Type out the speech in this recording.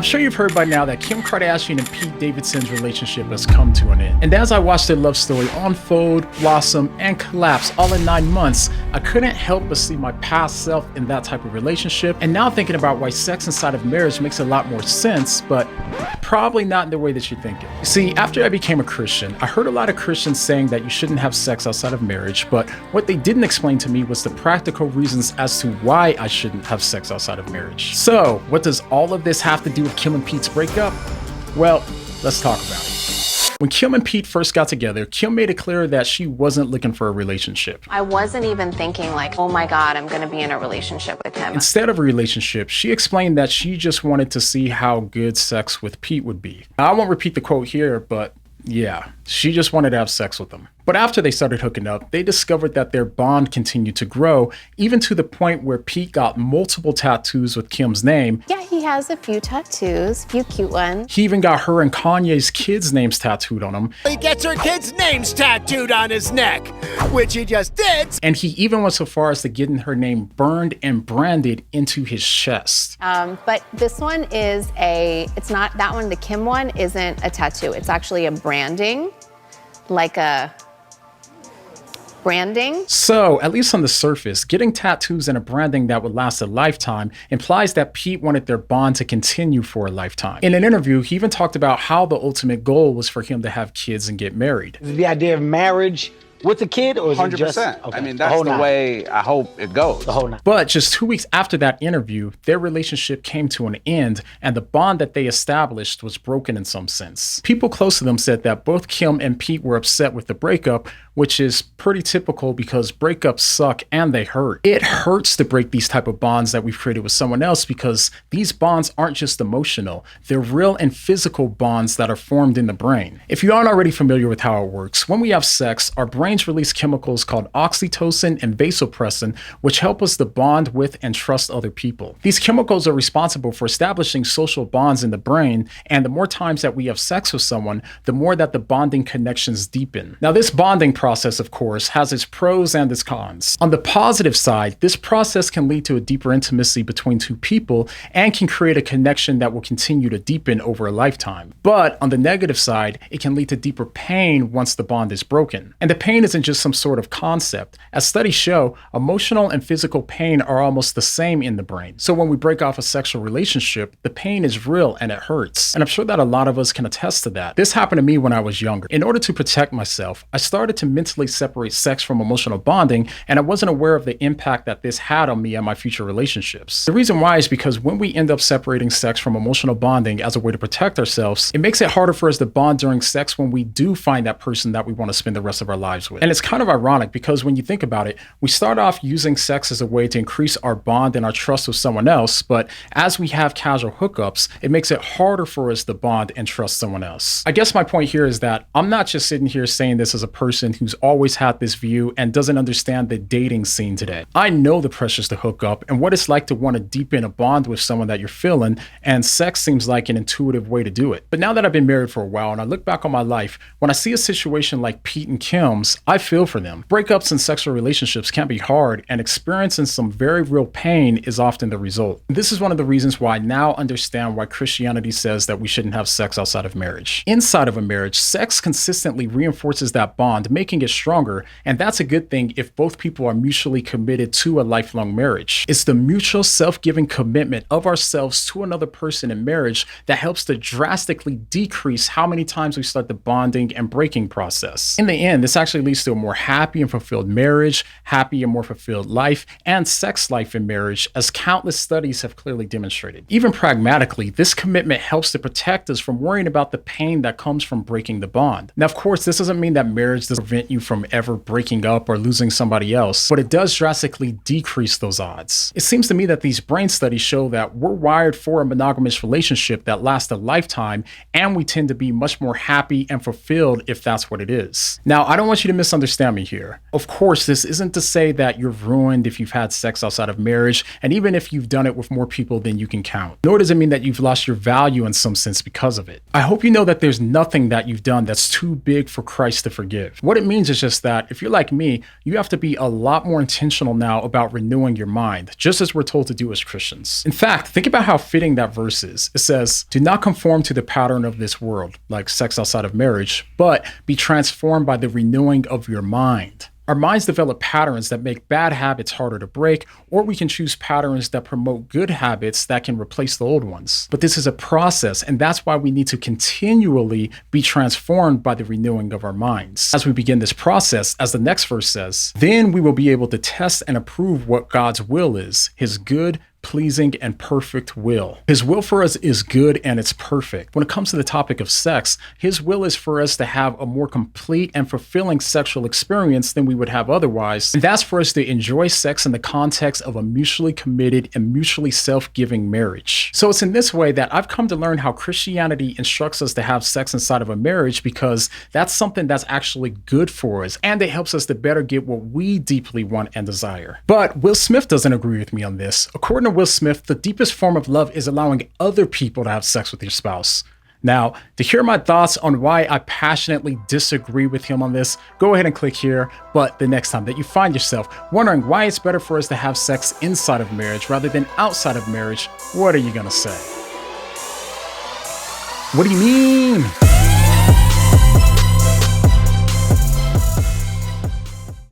I'm sure you've heard by now that Kim Kardashian and Pete Davidson's relationship has come to an end. And as I watched their love story unfold, blossom, and collapse all in 9 months, I couldn't help but see my past self in that type of relationship. And now thinking about why sex inside of marriage makes a lot more sense, but probably not in the way that you think it. You see, after I became a Christian, I heard a lot of Christians saying that you shouldn't have sex outside of marriage, but what they didn't explain to me was the practical reasons as to why I shouldn't have sex outside of marriage. So, what does all of this have to do with Kim and Pete's breakup? Well, let's talk about it. When Kim and Pete first got together, Kim made it clear that she wasn't looking for a relationship. I wasn't even thinking like, oh my God, I'm gonna be in a relationship with him. Instead of a relationship, she explained that she just wanted to see how good sex with Pete would be. Now, I won't repeat the quote here, but yeah, she just wanted to have sex with him. But after they started hooking up, they discovered that their bond continued to grow, even to the point where Pete got multiple tattoos with Kim's name. Yeah, he has a few tattoos, a few cute ones. He even got her and Kanye's kids' names tattooed on him. He gets her kids' names tattooed on his neck, which he just did. And he even went so far as to getting her name burned and branded into his chest. But this one is it's not, that one, the Kim one isn't a tattoo. It's actually a branding, like a branding. So, at least on the surface, getting tattoos and a branding that would last a lifetime implies that Pete wanted their bond to continue for a lifetime. In an interview, he even talked about how the ultimate goal was for him to have kids and get married. Is the idea of marriage with the kid, or is 100%. it just... Okay. I mean, that's the way I hope it goes. The whole night. But just 2 weeks after that interview, their relationship came to an end, and the bond that they established was broken in some sense. People close to them said that both Kim and Pete were upset with the breakup, which is pretty typical because breakups suck and they hurt. It hurts to break these type of bonds that we've created with someone else because these bonds aren't just emotional, they're real and physical bonds that are formed in the brain. If you aren't already familiar with how it works, when we have sex, our brains release chemicals called oxytocin and vasopressin, which help us to bond with and trust other people. These chemicals are responsible for establishing social bonds in the brain, and the more times that we have sex with someone, the more that the bonding connections deepen. Now, this bonding process, of course, has its pros and its cons. On the positive side, this process can lead to a deeper intimacy between two people and can create a connection that will continue to deepen over a lifetime. But on the negative side, it can lead to deeper pain once the bond is broken. And the pain isn't just some sort of concept. As studies show, emotional and physical pain are almost the same in the brain. So when we break off a sexual relationship, the pain is real and it hurts. And I'm sure that a lot of us can attest to that. This happened to me when I was younger. In order to protect myself, I started to mentally separate sex from emotional bonding, and I wasn't aware of the impact that this had on me and my future relationships. The reason why is because when we end up separating sex from emotional bonding as a way to protect ourselves, it makes it harder for us to bond during sex when we do find that person that we want to spend the rest of our lives with. And it's kind of ironic because when you think about it, we start off using sex as a way to increase our bond and our trust with someone else, but as we have casual hookups, it makes it harder for us to bond and trust someone else. I guess my point here is that I'm not just sitting here saying this as a person who's always had this view and doesn't understand the dating scene today. I know the pressures to hook up and what it's like to want to deepen a bond with someone that you're feeling, and sex seems like an intuitive way to do it. But now that I've been married for a while and I look back on my life, when I see a situation like Pete and Kim's, I feel for them. Breakups in sexual relationships can be hard, and experiencing some very real pain is often the result. This is one of the reasons why I now understand why Christianity says that we shouldn't have sex outside of marriage. Inside of a marriage, sex consistently reinforces that bond, making it stronger, and that's a good thing if both people are mutually committed to a lifelong marriage. It's the mutual self-giving commitment of ourselves to another person in marriage that helps to drastically decrease how many times we start the bonding and breaking process. In the end, this actually leads to a more happy and fulfilled marriage, happy and more fulfilled life, and sex life in marriage, as countless studies have clearly demonstrated. Even pragmatically, this commitment helps to protect us from worrying about the pain that comes from breaking the bond. Now, of course, this doesn't mean that marriage doesn't prevent you from ever breaking up or losing somebody else, but it does drastically decrease those odds. It seems to me that these brain studies show that we're wired for a monogamous relationship that lasts a lifetime, and we tend to be much more happy and fulfilled if that's what it is. Now, I don't want you to misunderstand me here. Of course, this isn't to say that you're ruined if you've had sex outside of marriage, and even if you've done it with more people than you can count. Nor does it mean that you've lost your value in some sense because of it. I hope you know that there's nothing that you've done that's too big for Christ to forgive. What it means is just that if you're like me, you have to be a lot more intentional now about renewing your mind, just as we're told to do as Christians. In fact, think about how fitting that verse is. It says, "Do not conform to the pattern of this world," like sex outside of marriage, "but be transformed by the renewing of your mind." Our minds develop patterns that make bad habits harder to break, or we can choose patterns that promote good habits that can replace the old ones. But this is a process, and that's why we need to continually be transformed by the renewing of our minds. As we begin this process, as the next verse says, then we will be able to test and approve what God's will is, his good, pleasing, and perfect will. His will for us is good and it's perfect. When it comes to the topic of sex, his will is for us to have a more complete and fulfilling sexual experience than we would have otherwise. And that's for us to enjoy sex in the context of a mutually committed and mutually self-giving marriage. So it's in this way that I've come to learn how Christianity instructs us to have sex inside of a marriage, because that's something that's actually good for us, and it helps us to better get what we deeply want and desire. But Will Smith doesn't agree with me on this. According to Will Smith, the deepest form of love is allowing other people to have sex with your spouse. Now, to hear my thoughts on why I passionately disagree with him on this, go ahead and click here. But the next time that you find yourself wondering why it's better for us to have sex inside of marriage rather than outside of marriage, what are you gonna say? What do you mean?